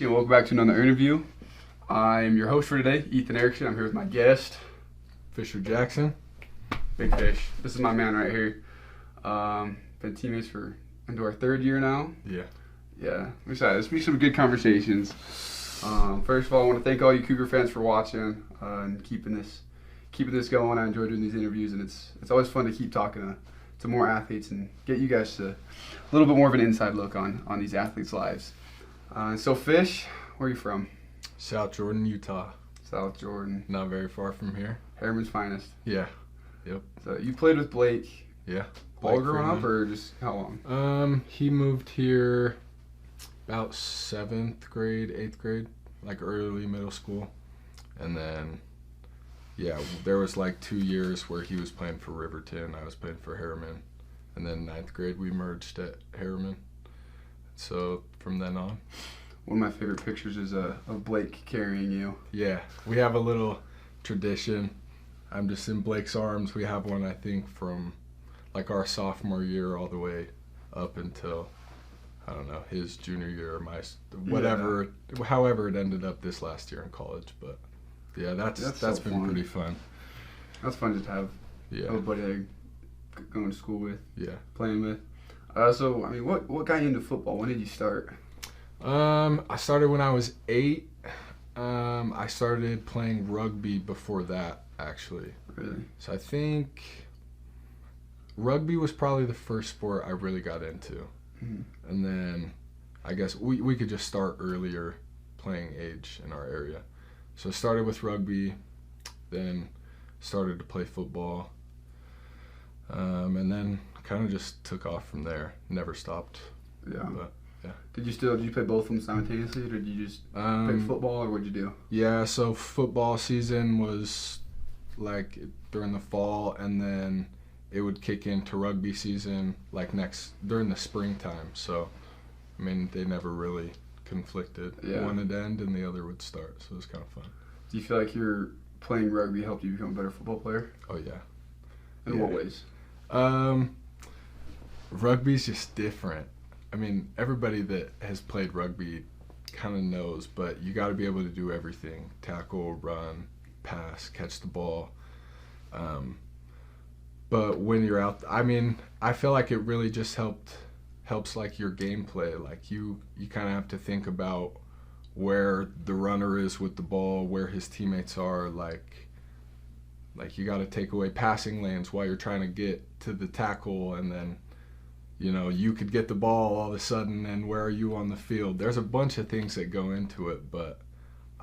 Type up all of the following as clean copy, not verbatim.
Welcome back to another interview. I'm your host for today, Ethan Erickson. I'm here with my guest, Fisher Jackson. Big Fish. This is my man right here. Been teammates for into our third year now. Yeah. I'm excited. Let's be some good conversations. First of all, I want to thank all you Cougar fans for watching and keeping this going. I enjoy doing these interviews, and it's always fun to keep talking to more athletes and get you guys to a little bit more of an inside look on these athletes' lives. So Fish, where are you from? South Jordan, Utah. South Jordan. Not very far from here. Harriman's finest. Yeah. Yep. So you played with Blake Yeah. all growing up, or just how long? He moved here about 7th grade, 8th grade, like early middle school. And then, there was like 2 years where he was playing for Riverton, I was playing for Harriman. And then 9th grade, we merged at Harriman. So from then on. One of my favorite pictures is of Blake carrying you. Yeah, we have a little tradition. I'm just in Blake's arms. We have one, I think, from like our sophomore year all the way up until, I don't know, his junior year or however it ended up this last year in college. But yeah, that's so been fun. Pretty fun. That's fun just to have a buddy that you're going to school with, playing with. So, I mean, what got you into football? When did you start? I started when I was 8. I started playing rugby before that, actually. Really? So I think rugby was probably the first sport I really got into. Mm-hmm. And then I guess we could just start earlier playing age in our area. So I started with rugby, then started to play football, and then kind of just took off from there. Never stopped. Yeah. But, yeah. Did you play both of them simultaneously, or did you just play football, or what'd you do? Yeah, so football season was like during the fall, and then it would kick into rugby season like during the springtime. So, I mean, they never really conflicted. Yeah. One would end and the other would start, so it was kind of fun. Do you feel like your playing rugby helped you become a better football player? Oh, yeah. In what ways? Rugby's just different. I mean, everybody that has played rugby kind of knows, but you got to be able to do everything. Tackle, run, pass, catch the ball. But when you're out, I mean, I feel like it really just helps like your gameplay. Like you kind of have to think about where the runner is with the ball, where his teammates are, like you got to take away passing lanes while you're trying to get to the tackle, and then you could get the ball all of a sudden, and where are you on the field? There's a bunch of things that go into it, but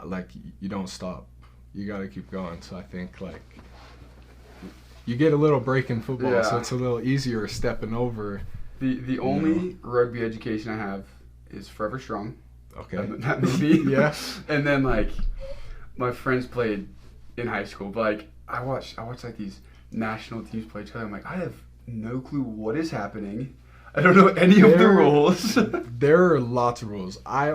like you don't stop. You got to keep going. So I think like you get a little break in football, so it's a little easier stepping over. The only rugby education I have is Forever Strong. Okay. That movie. Yeah. And then like my friends played in high school, but like I watched like these national teams play each other. I'm like, I have no clue what is happening. I don't know any of the rules. There are lots of rules. I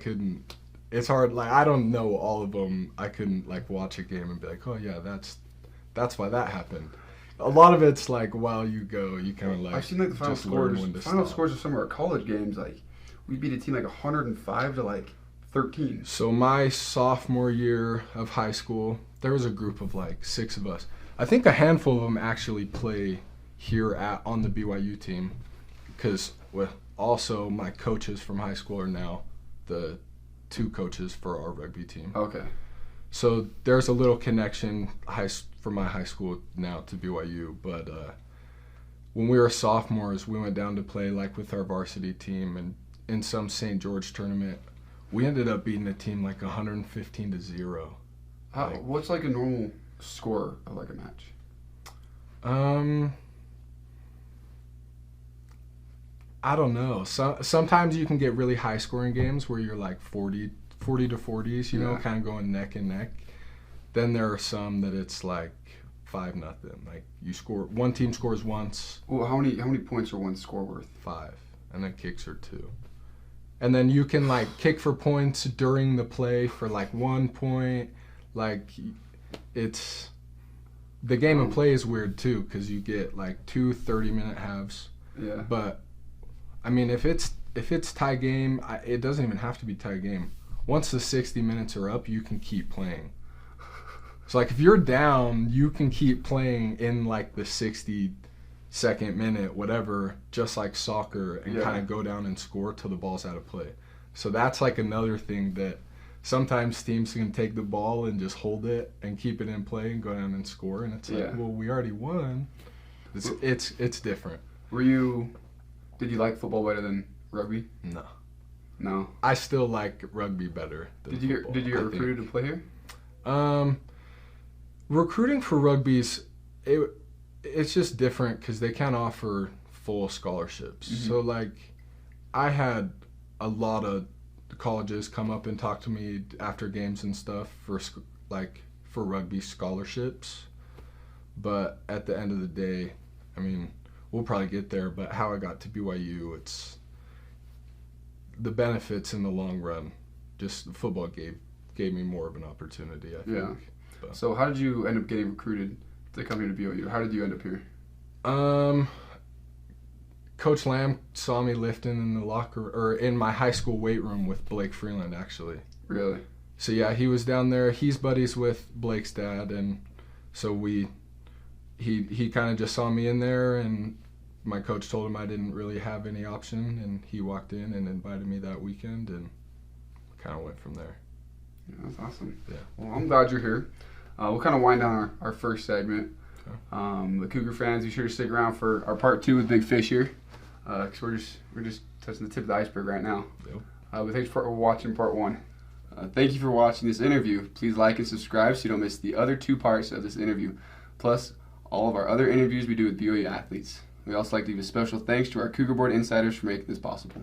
couldn't. It's hard. Like I don't know all of them. I couldn't like watch a game and be like, oh yeah, that's why that happened. A lot of it's like while you go, you kind of like. I've seen like the final scores of some of our college games. Like we beat a team like 105 to like 13. So my sophomore year of high school, there was a group of like 6 of us. I think a handful of them actually play here on the BYU team, because also my coaches from high school are now the 2 coaches for our rugby team. Okay. So there's a little connection from my high school now to BYU, but when we were sophomores, we went down to play like with our varsity team, and in some St. George tournament, we ended up beating a team like 115-0. What's like a normal score of like a match? I don't know. Sometimes you can get really high scoring games where you're like 40 to 40s, kind of going neck and neck. Then there are some that it's like 5-0. Like one team scores once. Well, how many points are one score worth? 5, and then kicks are 2. And then you can like kick for points during the play for like 1 point. Like it's the game of play is weird too, because you get like 2 30-minute halves. Yeah. But I mean, if it's if it's tie game, it doesn't even have to be tie game. Once the 60 minutes are up, you can keep playing. So like if you're down, you can keep playing in like the 62nd minute, whatever, just like soccer, and kind of go down and score till the ball's out of play. So that's like another thing that sometimes teams can take the ball and just hold it and keep it in play and go down and score, and it's like, well, we already won. It's different. Did you like football better than rugby? No. I still like rugby better than football. Did you get recruited to play here? Recruiting for rugby's it's just different because they can't offer full scholarships. Mm-hmm. So like, I had a lot of colleges come up and talk to me after games and stuff for rugby scholarships, but at the end of the day, I mean, we'll probably get there. But how I got to BYU, it's the benefits in the long run. Just football gave me more of an opportunity, I think. Yeah. So how did you end up getting recruited to come here to BYU? How did you end up here? Coach Lamb saw me lifting in the locker or in my high school weight room with Blake Freeland, actually. Really? So yeah, he was down there. He's buddies with Blake's dad, and so he kind of just saw me in there, and my coach told him I didn't really have any option, and he walked in and invited me that weekend, and kind of went from there. Yeah, that's awesome. Yeah. Well, I'm glad you're here. We'll kind of wind down our first segment. Okay. The Cougar fans, be sure to stick around for our part 2 with Big Fish here, because we're just touching the tip of the iceberg right now. Yep. But thanks for watching part 1. Thank you for watching this interview. Please like and subscribe so you don't miss the other 2 parts of this interview, plus all of our other interviews we do with BYU athletes. We also like to give a special thanks to our Cougar Board insiders for making this possible.